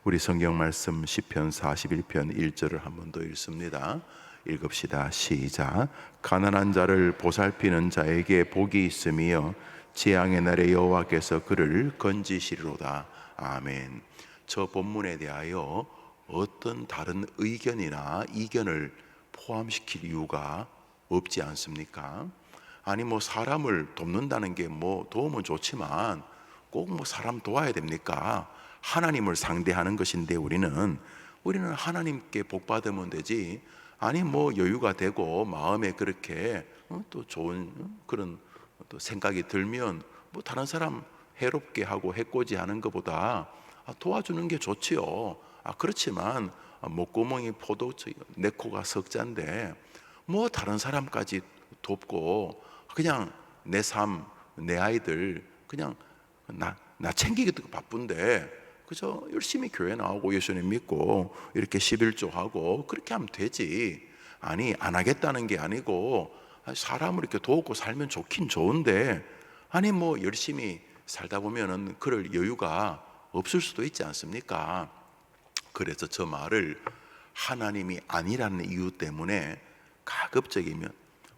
우리 성경 말씀 시편 41편 1절을 한 번 더 읽습니다. 읽읍시다. 시작. 가난한 자를 보살피는 자에게 복이 있으며 재앙의 날에 여호와께서 그를 건지시리로다. 아멘. 저 본문에 대하여 어떤 다른 의견이나 이견을 포함시킬 이유가 없지 않습니까? 아니 사람을 돕는다는 게 도움은 좋지만 꼭 사람 도와야 됩니까? 하나님을 상대하는 것인데 우리는 하나님께 복 받으면 되지. 아니 여유가 되고 마음에 그렇게 또 좋은 그런 또 생각이 들면 다른 사람 해롭게 하고 해코지하는 것보다 도와주는 게 좋지요. 그렇지만 목구멍이 포도주 내 코가 석잔데 다른 사람까지 돕고 그냥 내 삶, 내 아이들 그냥 나 챙기기도 바쁜데 그저 열심히 교회 나오고 예수님 믿고 이렇게 11조하고 그렇게 하면 되지. 아니 안 하겠다는 게 아니고 사람을 이렇게 돕고 살면 좋긴 좋은데 아니 열심히 살다 보면은 그럴 여유가 없을 수도 있지 않습니까? 그래서 저 말을 하나님이 아니라는 이유 때문에 가급적이면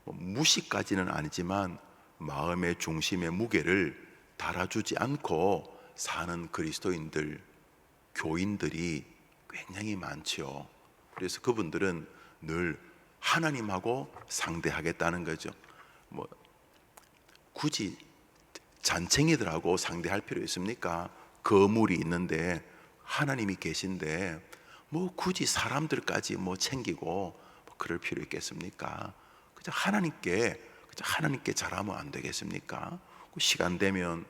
무시까지는 아니지만 마음의 중심의 무게를 달아주지 않고 사는 그리스도인들, 교인들이 굉장히 많죠. 그래서 그분들은 늘 하나님하고 상대하겠다는 거죠. 굳이 잔챙이들하고 상대할 필요 있습니까? 거물이 있는데 하나님이 계신데 굳이 사람들까지 챙기고 그럴 필요 있겠습니까? 그저 하나님께 잘하면 안 되겠습니까? 시간 되면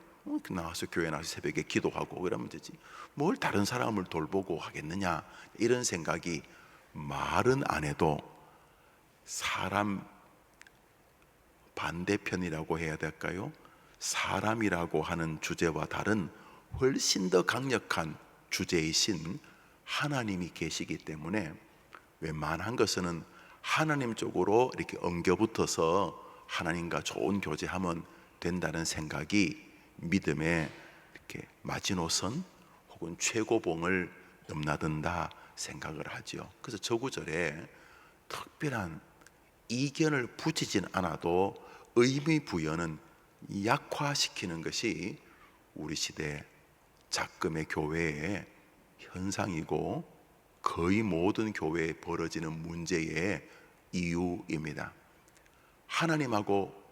나와서 교회 나와서 새벽에 기도하고 그러면 되지. 뭘 다른 사람을 돌보고 하겠느냐 이런 생각이 말은 안 해도 사람 반대편이라고 해야 될까요? 사람이라고 하는 주제와 다른 훨씬 더 강력한 주제이신 하나님이 계시기 때문에 웬만한 것은 하나님 쪽으로 이렇게 엉겨붙어서 하나님과 좋은 교제하면 된다는 생각이 믿음의 이렇게 마지노선 혹은 최고봉을 넘나든다 생각을 하죠. 그래서 저 구절에 특별한 이견을 붙이진 않아도 의미 부여는 약화시키는 것이 우리 시대 작금의 교회의 현상이고 거의 모든 교회에 벌어지는 문제의 이유입니다. 하나님하고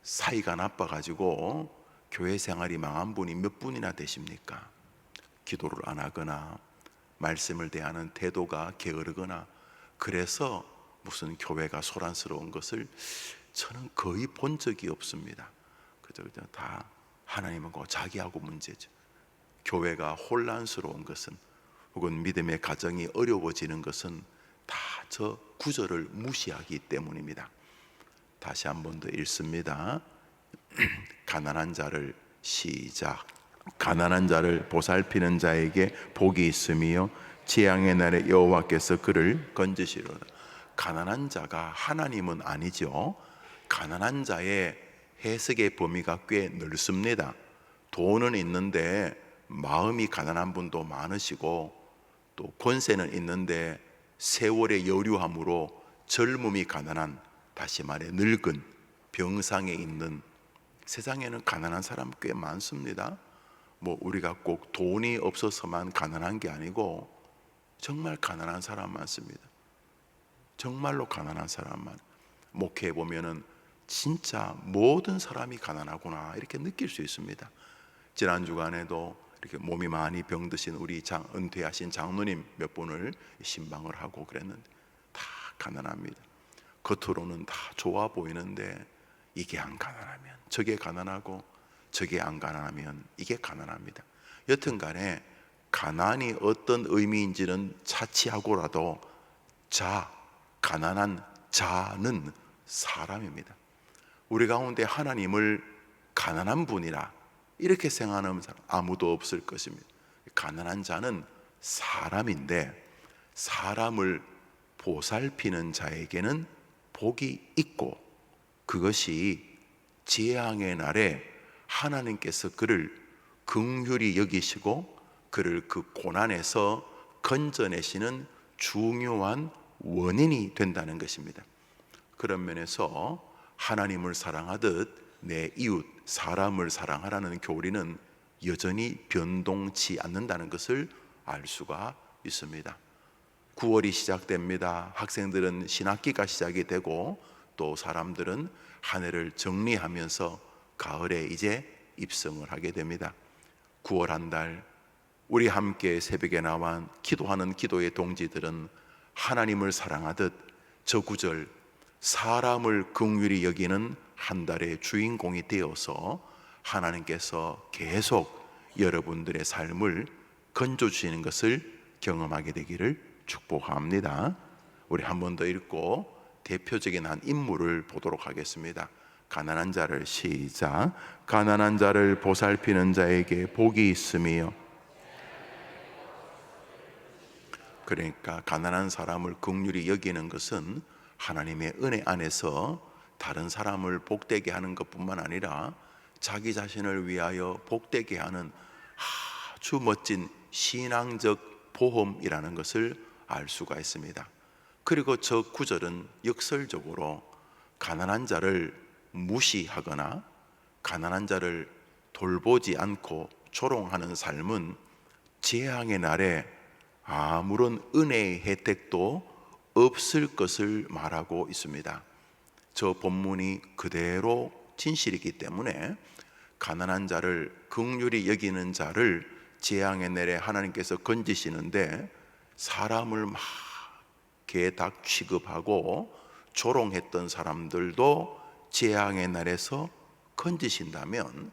사이가 나빠가지고 교회 생활이 망한 분이 몇 분이나 되십니까? 기도를 안 하거나 말씀을 대하는 태도가 게으르거나 그래서 무슨 교회가 소란스러운 것을 저는 거의 본 적이 없습니다. 그저 다 하나님하고 자기하고 문제죠. 교회가 혼란스러운 것은 혹은 믿음의 가정이 어려워지는 것은 다 저 구절을 무시하기 때문입니다. 다시 한 번 더 읽습니다. 가난한 자를 시작. 가난한 자를 보살피는 자에게 복이 있으며 재앙의 날에 여호와께서 그를 건지시리로다. 가난한 자가 하나님은 아니죠. 가난한 자의 해석의 범위가 꽤 넓습니다. 돈은 있는데 마음이 가난한 분도 많으시고 또 권세는 있는데 세월의 여류함으로 젊음이 가난한, 다시 말해 늙은 병상에 있는, 세상에는 가난한 사람 꽤 많습니다. 우리가 꼭 돈이 없어서만 가난한 게 아니고 정말 가난한 사람 많습니다. 정말로 가난한 사람만 목회해 보면은 진짜 모든 사람이 가난하구나 이렇게 느낄 수 있습니다. 지난 주간에도 이렇게 몸이 많이 병드신 우리 은퇴하신 장로님 몇 분을 신방을 하고 그랬는데 다 가난합니다. 겉으로는 다 좋아 보이는데 이게 안 가난하면 저게 가난하고 저게 안 가난하면 이게 가난합니다. 여튼간에 가난이 어떤 의미인지는 차치하고라도 가난한 자는 사람입니다. 우리 가운데 하나님을 가난한 분이라 이렇게 생각하는 사람 아무도 없을 것입니다. 가난한 자는 사람인데 사람을 보살피는 자에게는 복이 있고 그것이 재앙의 날에 하나님께서 그를 긍휼히 여기시고 그를 그 고난에서 건져내시는 중요한 원인이 된다는 것입니다. 그런 면에서 하나님을 사랑하듯 내 이웃 사람을 사랑하라는 교리는 여전히 변동치 않는다는 것을 알 수가 있습니다. 9월이 시작됩니다. 학생들은 신학기가 시작이 되고 또 사람들은 한 해를 정리하면서 가을에 이제 입성을 하게 됩니다. 9월 한 달 우리 함께 새벽에 나와 기도하는 기도의 동지들은 하나님을 사랑하듯 저 구절 사람을 긍휼히 여기는 한 달의 주인공이 되어서 하나님께서 계속 여러분들의 삶을 건져주시는 것을 경험하게 되기를 축복합니다. 우리 한 번 더 읽고 대표적인 한 인물을 보도록 하겠습니다. 가난한 자를 시작. 가난한 자를 보살피는 자에게 복이 있으며, 그러니까 가난한 사람을 긍휼히 여기는 것은 하나님의 은혜 안에서 다른 사람을 복되게 하는 것뿐만 아니라 자기 자신을 위하여 복되게 하는 아주 멋진 신앙적 보험이라는 것을 알 수가 있습니다. 그리고 저 구절은 역설적으로 가난한 자를 무시하거나 가난한 자를 돌보지 않고 조롱하는 삶은 재앙의 날에 아무런 은혜의 혜택도 없을 것을 말하고 있습니다. 저 본문이 그대로 진실이기 때문에 가난한 자를 긍휼히 여기는 자를 재앙의 날에 하나님께서 건지시는데 사람을 막 개닭 취급하고 조롱했던 사람들도 재앙의 날에서 건지신다면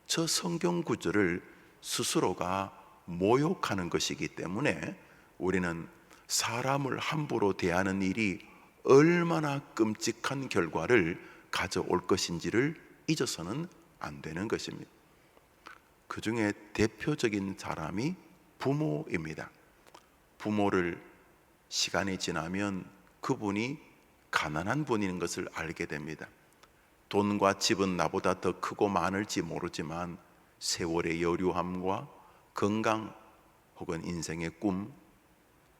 저 성경 구절을 스스로가 모욕하는 것이기 때문에 우리는 사람을 함부로 대하는 일이 얼마나 끔찍한 결과를 가져올 것인지를 잊어서는 안 되는 것입니다. 그 중에 대표적인 사람이 부모입니다. 부모를 시간이 지나면 그분이 가난한 분인 것을 알게 됩니다. 돈과 집은 나보다 더 크고 많을지 모르지만 세월의 여류함과 건강 혹은 인생의 꿈,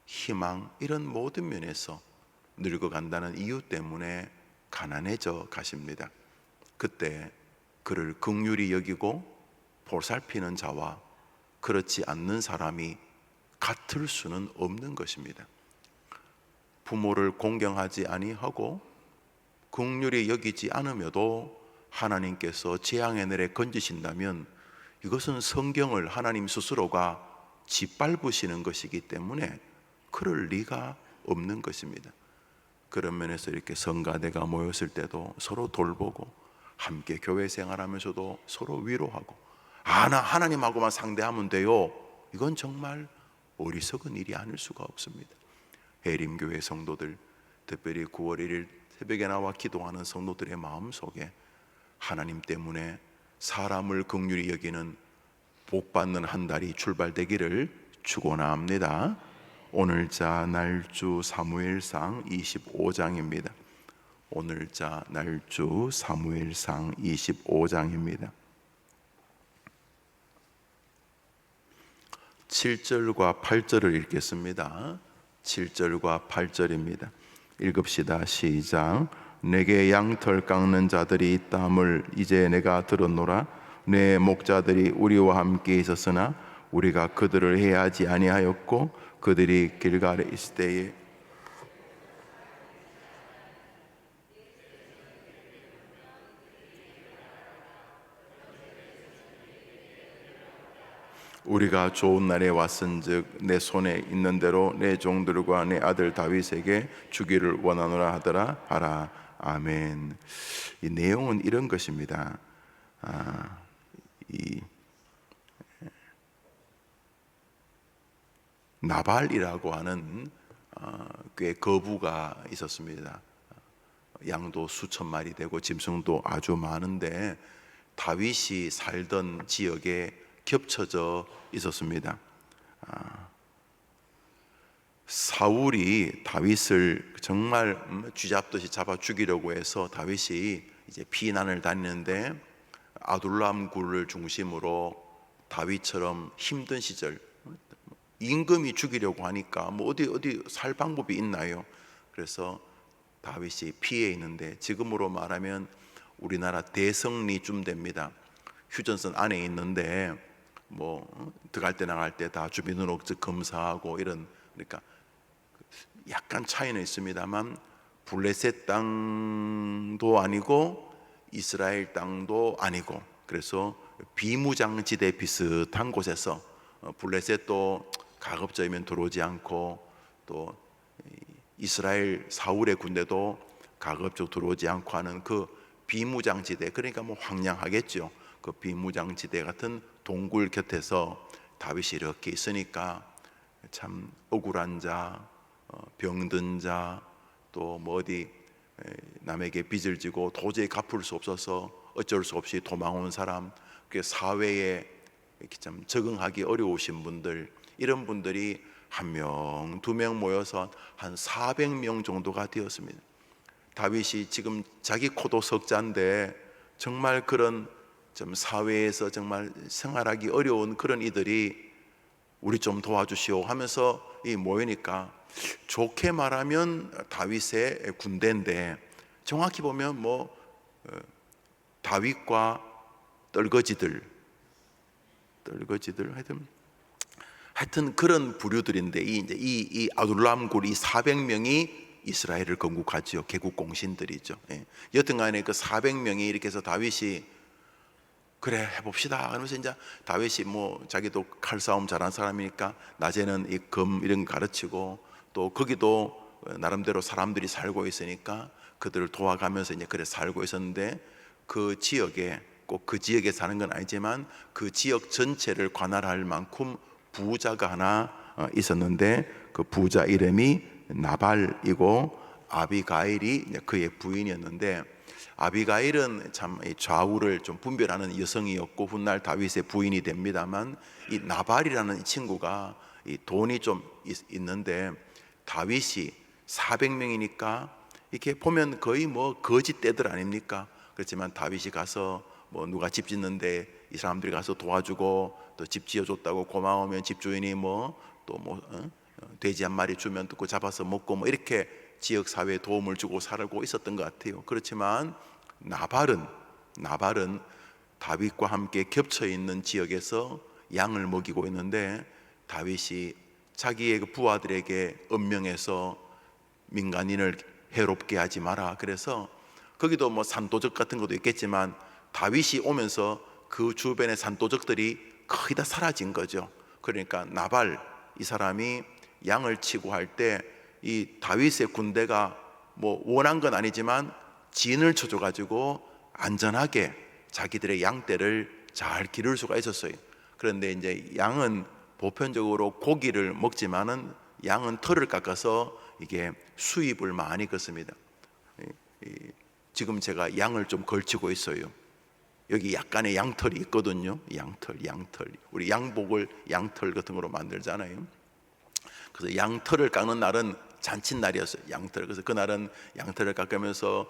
희망 이런 모든 면에서 늙어간다는 이유 때문에 가난해져 가십니다. 그때 그를 긍휼히 여기고 보살피는 자와 그렇지 않는 사람이 같을 수는 없는 것입니다. 부모를 공경하지 아니하고 긍휼히 여기지 않으며도 하나님께서 재앙의 날에 건지신다면 이것은 성경을 하나님 스스로가 짓밟으시는 것이기 때문에 그럴 리가 없는 것입니다. 그런 면에서 이렇게 성가대가 모였을 때도 서로 돌보고 함께 교회 생활하면서도 서로 위로하고 나 하나님하고만 상대하면 돼요. 이건 정말 어리석은 일이 아닐 수가 없습니다. 해림교회 성도들, 특별히 9월 1일 새벽에 나와 기도하는 성도들의 마음속에 하나님 때문에 사람을 긍휼히 여기는 복받는 한 달이 출발되기를 축원합니다. 오늘자 날주 사무엘상 25장입니다. 오늘자 날주 사무엘상 25장입니다. 7절과 8절을 읽겠습니다. 7절과 8절입니다. 읽읍시다. 시작. 내게 양털 깎는 자들이 있다함을 이제 내가 들었노라. 내 목자들이 우리와 함께 있었으나 우리가 그들을 해하지 아니하였고 그들이 길갈에 있을 때에 우리가 좋은 날에 왔은즉 내 손에 있는 대로 내 종들과 내 아들 다윗에게 주기를 원하노라 하더라 하라. 아멘. 이 내용은 이런 것입니다. 이 나발이라고 하는 꽤 거부가 있었습니다. 양도 수천 마리 되고 짐승도 아주 많은데 다윗이 살던 지역에 겹쳐져 있었습니다. 사울이 다윗을 정말 쥐잡듯이 잡아 죽이려고 해서 다윗이 이제 피난을 다니는데 아둘람 굴을 중심으로 다윗처럼 힘든 시절, 임금이 죽이려고 하니까 뭐 어디 살 방법이 있나요? 그래서 다윗이 피해 있는데, 지금으로 말하면 우리나라 대성리쯤 됩니다. 휴전선 안에 있는데 뭐 들어갈 때 나갈 때 다 주민등록 검사하고 이런, 그러니까 약간 차이는 있습니다만 블레셋 땅도 아니고 이스라엘 땅도 아니고, 그래서 비무장지대 비슷한 곳에서 블레셋도 가급적이면 들어오지 않고, 또 이스라엘 사울의 군대도 가급적 들어오지 않고 하는 그 비무장지대, 그러니까 뭐 황량하겠죠. 그 비무장지대 같은 동굴 곁에서 다윗이 이렇게 있으니까 참 억울한 자, 병든 자, 또 뭐 어디 남에게 빚을 지고 도저히 갚을 수 없어서 어쩔 수 없이 도망온 사람, 그 사회에 이렇게 참 적응하기 어려우신 분들, 이런 분들이 한 명, 두 명 모여서 한 400명 정도가 되었습니다. 다윗이 지금 자기 코도 석자인데 정말 그런 좀 사회에서 정말 생활하기 어려운 그런 이들이 우리 좀 도와주시오 하면서 이 모이니까, 좋게 말하면 다윗의 군대인데 정확히 보면 뭐 다윗과 떨거지들 하여튼 그런 부류들인데, 이 아둘람 굴 이 400명이 이스라엘을 건국하지요. 개국 공신들이죠. 예. 여튼간에 그 400명이 이렇게 해서 다윗이 그래 해봅시다 그러면서, 이제 다윗이 뭐 자기도 칼싸움 잘하는 사람이니까 낮에는 이 검 이런 거 가르치고, 또 거기도 나름대로 사람들이 살고 있으니까 그들을 도와가면서 이제 그래 살고 있었는데, 그 지역에 꼭 그 지역에 사는 건 아니지만 그 지역 전체를 관할할 만큼 부자가 하나 있었는데, 그 부자 이름이 나발이고 아비가일이 그의 부인이었는데, 아비가일은 참 좌우를 좀 분별하는 여성이었고 훗날 다윗의 부인이 됩니다만, 이 나발이라는 이 친구가 이 돈이 좀 있는데, 다윗이 400명이니까 이렇게 보면 거의 뭐 거짓대들 아닙니까? 그렇지만 다윗이 가서 뭐 누가 집 짓는데 이 사람들이 가서 도와주고, 또 집 지어줬다고 고마우면 집주인이 뭐 또 뭐 돼지 한 마리 주면 또 잡아서 먹고 뭐 이렇게 지역 사회에 도움을 주고 살고 있었던 것 같아요. 그렇지만 나발은 다윗과 함께 겹쳐 있는 지역에서 양을 먹이고 있는데, 다윗이 자기의 그 부하들에게 엄명해서 민간인을 해롭게 하지 마라. 그래서 거기도 뭐 산도적 같은 것도 있겠지만 다윗이 오면서 그 주변의 산도적들이 거의 다 사라진 거죠. 그러니까 나발 이 사람이 양을 치고 할 때 이 다윗의 군대가 뭐 원한 건 아니지만 진을 쳐줘 가지고 안전하게 자기들의 양떼를 잘 기를 수가 있었어요. 그런데 이제 양은 보편적으로 고기를 먹지만은 양은 털을 깎아서 이게 수입을 많이 걷습니다. 지금 제가 양을 좀 걸치고 있어요. 여기 약간의 양털이 있거든요. 양털. 우리 양복을 양털 같은 거로 만들잖아요. 그래서 양털을 깎는 날은 잔칫날이었어요. 양털. 그래서 그날은 양털을 깎으면서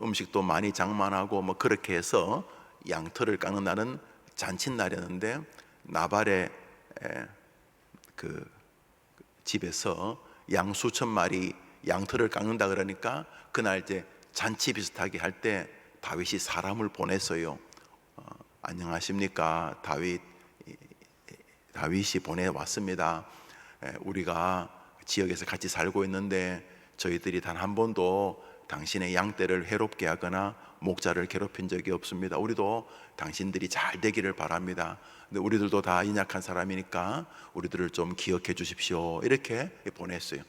음식도 많이 장만하고 뭐 그렇게 해서 양털을 깎는 날은 잔칫날이었는데, 나발의 그 집에서 양 수천 마리 양털을 깎는다 그러니까 그날 이제 잔치 비슷하게 할 때 다윗이 사람을 보냈어요. 안녕하십니까, 다윗이 보내왔습니다. 우리가 지역에서 같이 살고 있는데 저희들이 단 한 번도 당신의 양떼를 해롭게 하거나 목자를 괴롭힌 적이 없습니다. 우리도 당신들이 잘 되기를 바랍니다. 근데 우리들도 다 연약한 사람이니까 우리들을 좀 기억해 주십시오. 이렇게 보냈어요.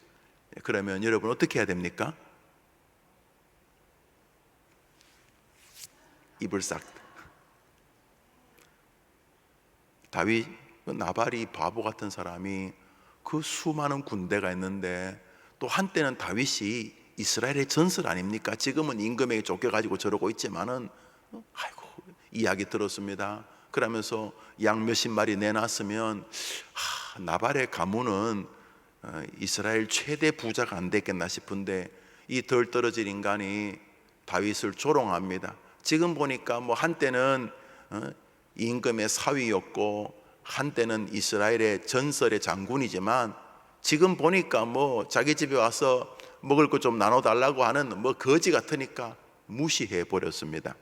그러면 여러분 어떻게 해야 됩니까? 입을 싹. 다윗, 나발이 바보 같은 사람이 그 수많은 군대가 있는데, 또 한때는 다윗이 이스라엘의 전설 아닙니까? 지금은 임금에게 쫓겨가지고 저러고 있지만은 아이고 이야기 들었습니다. 그러면서 양 몇십 마리 내놨으면 나발의 가문은 이스라엘 최대 부자가 안 됐겠나 싶은데, 이 덜 떨어진 인간이 다윗을 조롱합니다. 지금 보니까 뭐 한때는 임금의 사위였고 한때는 이스라엘의 전설의 장군이지만 지금 보니까 뭐 자기 집에 와서 먹을 것 좀 나눠달라고 하는 뭐 거지 같으니까 무시해 버렸습니다.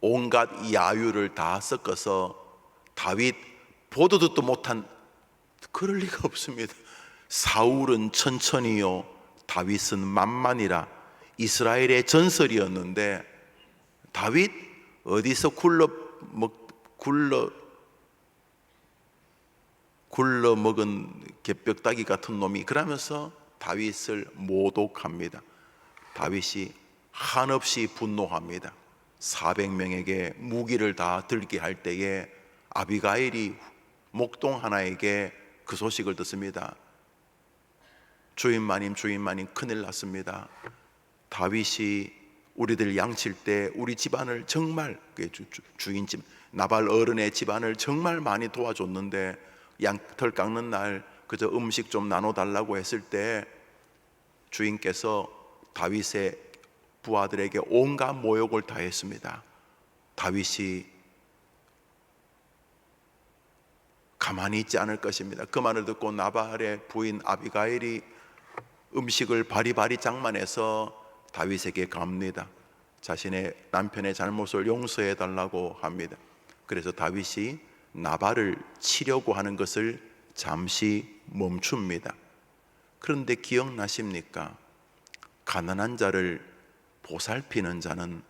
온갖 야유를 다 섞어서 다윗 보도 듣도 못한, 그럴 리가 없습니다. 사울은 천천히요, 다윗은 만만이라 이스라엘의 전설이었는데 다윗 어디서 굴러 먹은 개뼈다귀 같은 놈이, 그러면서 다윗을 모독합니다. 다윗이 한없이 분노합니다. 400명에게 무기를 다 들게 할 때에 아비가일이 목동 하나에게 그 소식을 듣습니다. 주인마님 큰일 났습니다. 다윗이 우리들 양칠 때 우리 집안을 정말, 주인집 나발 어른의 집안을 정말 많이 도와줬는데 양털 깎는 날 그저 음식 좀 나눠달라고 했을 때 주인께서 다윗의 부하들에게 온갖 모욕을 다 했습니다. 다윗이 가만히 있지 않을 것입니다. 그 말을 듣고 나발의 부인 아비가일이 음식을 바리바리 장만해서 다윗에게 갑니다. 자신의 남편의 잘못을 용서해 달라고 합니다. 그래서 다윗이 나발을 치려고 하는 것을 잠시 멈춥니다. 그런데 기억나십니까? 가난한 자를 보살피는 자는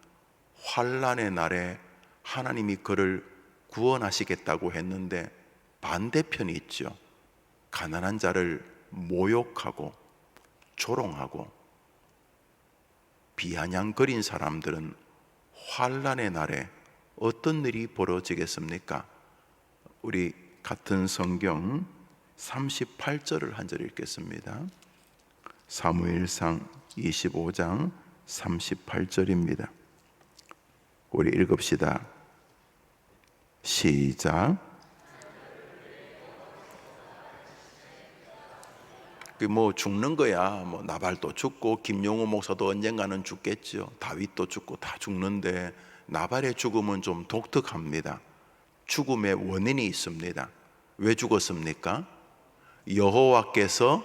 환난의 날에 하나님이 그를 구원하시겠다고 했는데 반대편이 있죠. 가난한 자를 모욕하고 조롱하고 비아냥거린 사람들은 환난의 날에 어떤 일이 벌어지겠습니까? 우리 같은 성경 38절을 한 절 읽겠습니다. 사무엘상 25장 38절입니다. 우리 읽읍시다. 시작. 뭐 죽는 거야. 뭐 나발도 죽고 김용호 목사도 언젠가는 죽겠죠. 다윗도 죽고 다 죽는데 나발의 죽음은 좀 독특합니다. 죽음의 원인이 있습니다. 왜 죽었습니까? 여호와께서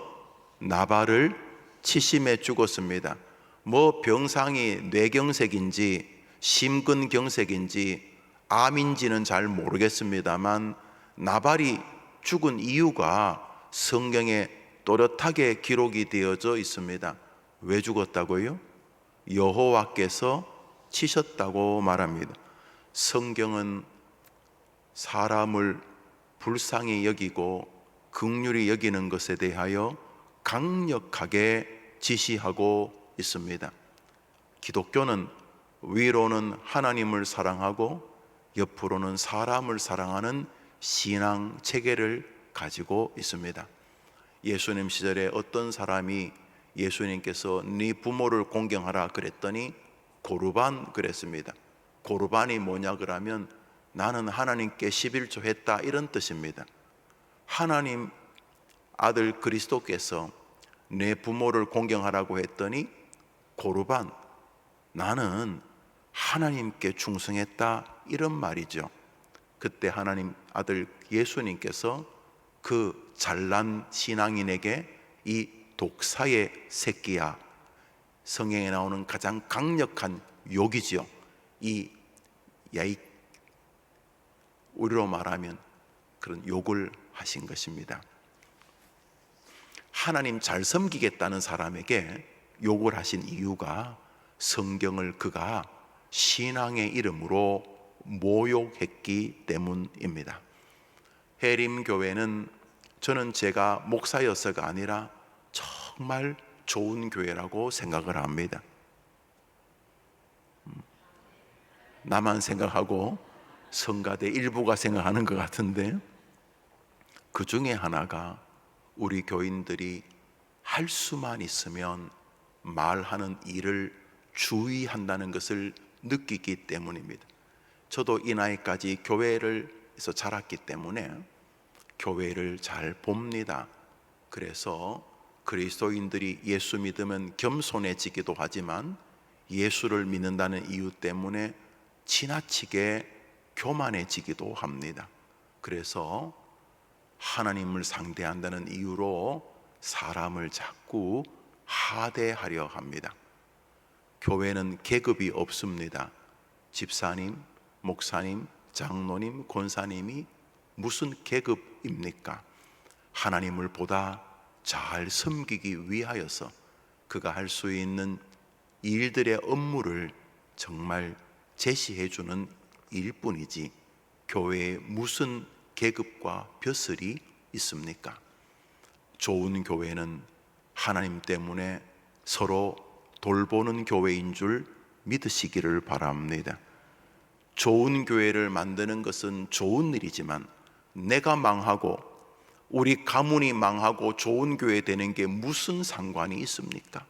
나발을 치심해 죽었습니다. 뭐 병상이 뇌경색인지 심근경색인지 암인지는 잘 모르겠습니다만 나발이 죽은 이유가 성경에 또렷하게 기록이 되어져 있습니다. 왜 죽었다고요? 여호와께서 치셨다고 말합니다. 성경은 사람을 불쌍히 여기고 긍휼히 여기는 것에 대하여 강력하게 지시하고 있습니다. 기독교는 위로는 하나님을 사랑하고 옆으로는 사람을 사랑하는 신앙 체계를 가지고 있습니다. 예수님 시절에 어떤 사람이 예수님께서 네 부모를 공경하라 그랬더니 고르반 그랬습니다. 고르반이 뭐냐 그러면 나는 하나님께 11조 했다, 이런 뜻입니다. 하나님 아들 그리스도께서 내 부모를 공경하라고 했더니 고르반, 나는 하나님께 충성했다, 이런 말이죠. 그때 하나님 아들 예수님께서 그 잘난 신앙인에게 이 독사의 새끼야, 성경에 나오는 가장 강력한 욕이죠. 우리로 말하면 그런 욕을 하신 것입니다. 하나님 잘 섬기겠다는 사람에게 욕을 하신 이유가 성경을 그가 신앙의 이름으로 모욕했기 때문입니다. 해림교회는 저는 제가 목사여서가 아니라 정말 좋은 교회라고 생각을 합니다. 나만 생각하고 성가대 일부가 생각하는 것 같은데, 그 중에 하나가 우리 교인들이 할 수만 있으면 말하는 일을 주의한다는 것을 느끼기 때문입니다. 저도 이 나이까지 교회에서 자랐기 때문에 교회를 잘 봅니다. 그래서 그리스도인들이 예수 믿으면 겸손해지기도 하지만 예수를 믿는다는 이유 때문에 지나치게 교만해지기도 합니다. 그래서 하나님을 상대한다는 이유로 사람을 자꾸 하대하려 합니다. 교회는 계급이 없습니다. 집사님, 목사님, 장로님, 권사님이 무슨 계급입니까? 하나님을 보다 잘 섬기기 위하여서 그가 할 수 있는 일들의 업무를 정말 제시해 주는 일뿐이지 교회에 무슨 계급과 벼슬이 있습니까? 좋은 교회는 하나님 때문에 서로 돌보는 교회인 줄 믿으시기를 바랍니다. 좋은 교회를 만드는 것은 좋은 일이지만 내가 망하고 우리 가문이 망하고 좋은 교회 되는 게 무슨 상관이 있습니까?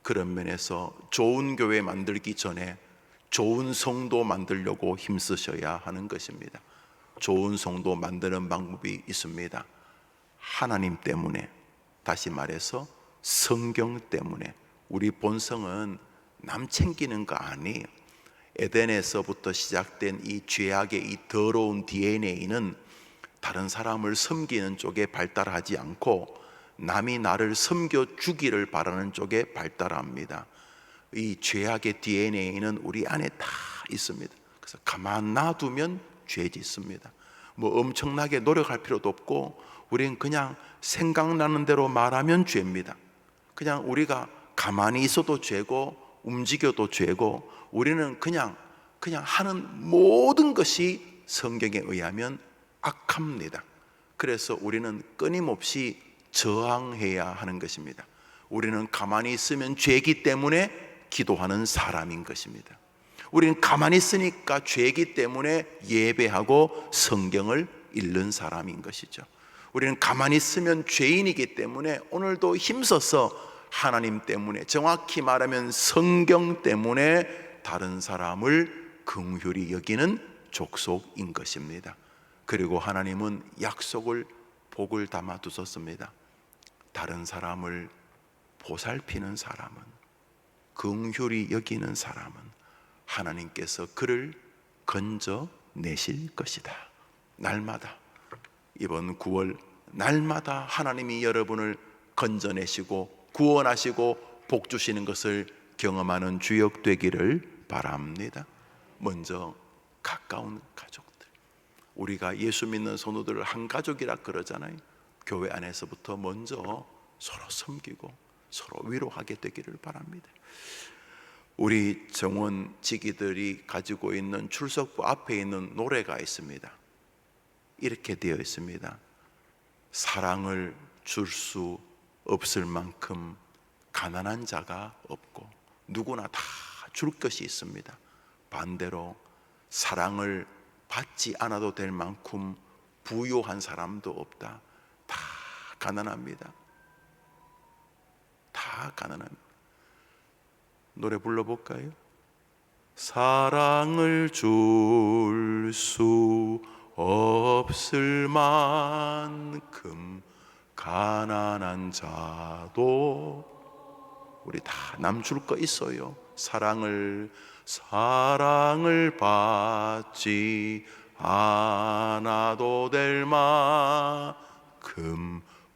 그런 면에서 좋은 교회 만들기 전에 좋은 성도 만들려고 힘쓰셔야 하는 것입니다. 좋은 성도 만드는 방법이 있습니다. 하나님 때문에, 다시 말해서 성경 때문에. 우리 본성은 남 챙기는 거 아니에요. 에덴에서부터 시작된 이 죄악의 이 더러운 DNA는 다른 사람을 섬기는 쪽에 발달하지 않고 남이 나를 섬겨주기를 바라는 쪽에 발달합니다. 이 죄악의 DNA는 우리 안에 다 있습니다. 그래서 가만 놔두면 죄 짓습니다. 뭐 엄청나게 노력할 필요도 없고 우리는 그냥 생각나는 대로 말하면 죄입니다. 그냥 우리가 가만히 있어도 죄고 움직여도 죄고 우리는 그냥 하는 모든 것이 성경에 의하면 악합니다. 그래서 우리는 끊임없이 저항해야 하는 것입니다. 우리는 가만히 있으면 죄이기 때문에 기도하는 사람인 것입니다. 우리는 가만히 있으니까 죄이기 때문에 예배하고 성경을 읽는 사람인 것이죠. 우리는 가만히 있으면 죄인이기 때문에 오늘도 힘써서 하나님 때문에, 정확히 말하면 성경 때문에 다른 사람을 긍휼히 여기는 족속인 것입니다. 그리고 하나님은 약속을, 복을 담아 두셨습니다. 다른 사람을 보살피는 사람은, 긍휼히 여기는 사람은 하나님께서 그를 건져내실 것이다. 날마다, 이번 9월 날마다 하나님이 여러분을 건져내시고 구원하시고 복 주시는 것을 경험하는 주역 되기를 바랍니다. 먼저 가까운 가족들, 우리가 예수 믿는 성도들을 한 가족이라 그러잖아요. 교회 안에서부터 먼저 서로 섬기고 서로 위로하게 되기를 바랍니다. 우리 정원 지기들이 가지고 있는 출석부 앞에 있는 노래가 있습니다. 이렇게 되어 있습니다. 사랑을 줄 수 없을 만큼 가난한 자가 없고 누구나 다 줄 것이 있습니다. 반대로 사랑을 받지 않아도 될 만큼 부유한 사람도 없다. 다 가난합니다. 다 가난합니다. 노래 불러볼까요? 사랑을 줄 수 없을 만큼 가난한 자도, 우리 다 남 줄 거 있어요. 사랑을 받지 않아도 될 만큼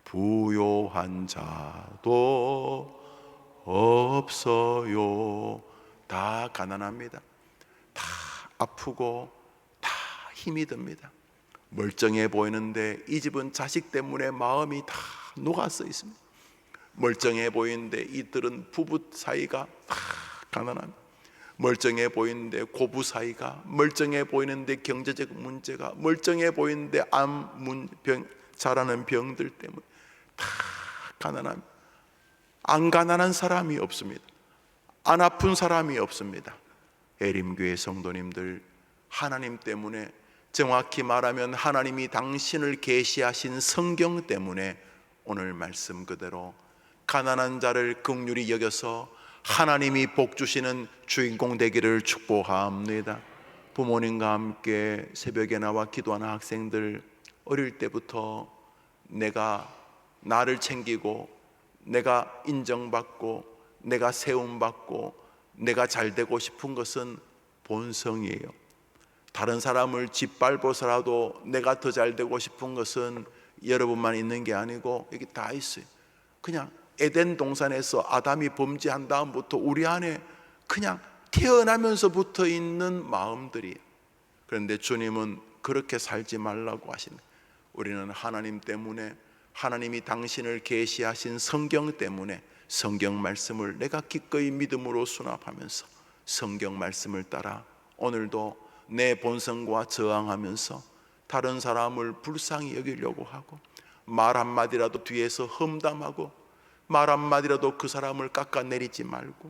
부요한 자도 없어요. 다 가난합니다. 다 아프고 다 힘이 듭니다. 멀쩡해 보이는데 이 집은 자식 때문에 마음이 다 녹아서 있습니다. 멀쩡해 보이는데 이들은 부부 사이가 다 가난합니다. 멀쩡해 보이는데 고부 사이가, 멀쩡해 보이는데 경제적 문제가, 멀쩡해 보이는데 암병, 자라는 병들 때문에 다 가난합니다. 안 가난한 사람이 없습니다. 안 아픈 사람이 없습니다. 에림교회 성도님들, 하나님 때문에, 정확히 말하면 하나님이 당신을 계시하신 성경 때문에 오늘 말씀 그대로 가난한 자를 긍휼히 여겨서 하나님이 복 주시는 주인공 되기를 축복합니다. 부모님과 함께 새벽에 나와 기도하는 학생들, 어릴 때부터 내가 나를 챙기고 내가 인정받고 내가 세움받고 내가 잘 되고 싶은 것은 본성이에요. 다른 사람을 짓밟아서라도 내가 더 잘 되고 싶은 것은 여러분만 있는 게 아니고 여기 다 있어요. 그냥 에덴 동산에서 아담이 범죄한 다음부터 우리 안에 그냥 태어나면서부터 있는 마음들이에요. 그런데 주님은 그렇게 살지 말라고 하시는 거예요. 우리는 하나님 때문에, 하나님이 당신을 계시하신 성경 때문에 성경 말씀을 내가 기꺼이 믿음으로 수납하면서 성경 말씀을 따라 오늘도 내 본성과 저항하면서 다른 사람을 불쌍히 여기려고 하고, 말 한마디라도 뒤에서 험담하고, 말 한마디라도 그 사람을 깎아내리지 말고,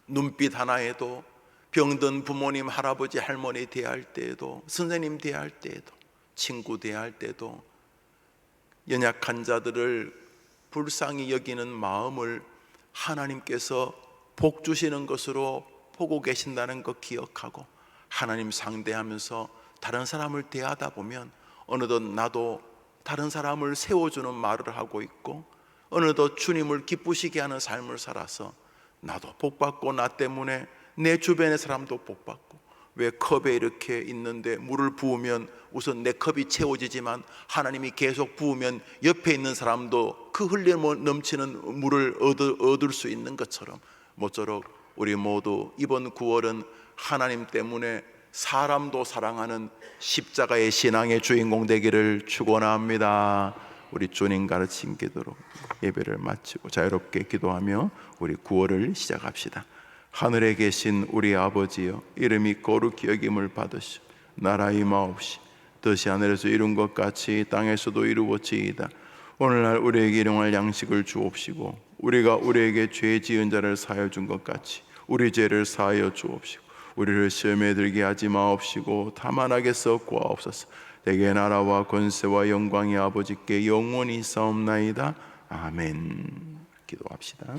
눈빛 하나에도 병든 부모님, 할아버지, 할머니 대할 때에도, 선생님 대할 때에도, 친구 대할 때도 연약한 자들을 불쌍히 여기는 마음을 하나님께서 복 주시는 것으로 보고 계신다는 것 기억하고, 하나님 상대하면서 다른 사람을 대하다 보면 어느덧 나도 다른 사람을 세워주는 말을 하고 있고, 어느덧 주님을 기쁘시게 하는 삶을 살아서 나도 복받고, 나 때문에 내 주변의 사람도 복받고. 왜 컵에 이렇게 있는데 물을 부으면 우선 내 컵이 채워지지만 하나님이 계속 부으면 옆에 있는 사람도 그 흘려 넘치는 물을 얻을 수 있는 것처럼, 모쪼록 우리 모두 이번 9월은 하나님 때문에 사람도 사랑하는 십자가의 신앙의 주인공 되기를 축원합니다. 우리 주님 가르친 기도로 예배를 마치고 자유롭게 기도하며 우리 9월을 시작합시다. 하늘에 계신 우리 아버지여, 이름이 거룩히 여김을 받으시오. 나라 임하옵시. 뜻이 하늘에서 이룬 것 같이 땅에서도 이루어지이다. 오늘날 우리에게 일용할 양식을 주옵시고, 우리가 우리에게 죄 지은 자를 사하여 준 것 같이 우리 죄를 사하여 주옵시고, 우리를 시험에 들게 하지 마옵시고 다만 악에서 구하옵소서. 대개 나라와 권세와 영광이 아버지께 영원히 있사옵나이다. 아멘. 기도합시다.